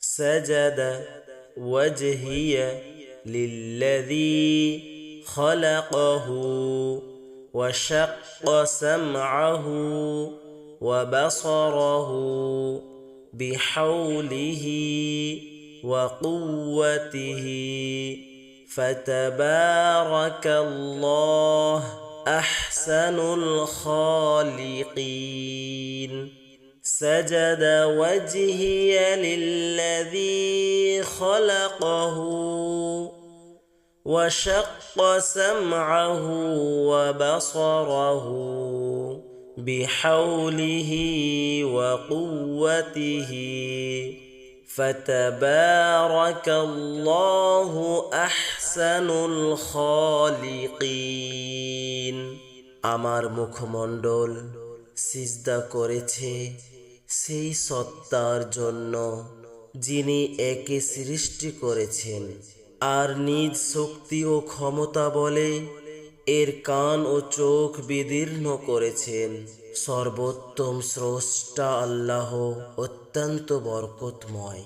سجد وجهي للذي خلقه وشق سمعه وبصره بحوله وقوته فتبارك الله أحسن الخالقين. سجد وجهي للذي خلقه وشق سمعه وبصره بحوله وقوته فتبارك الله أحسن الخالقين. আমার মুখমণ্ডল সিজদা করেছে সেই সত্তার জন্য যিনি একে সৃষ্টি করেছেন আর নিজ শক্তি ও ক্ষমতা বলে এর কান ও চোখ বিদীর্ণ করেছেন। সর্বোত্তম স্রষ্টা আল্লাহ অত্যন্ত বরকতময়।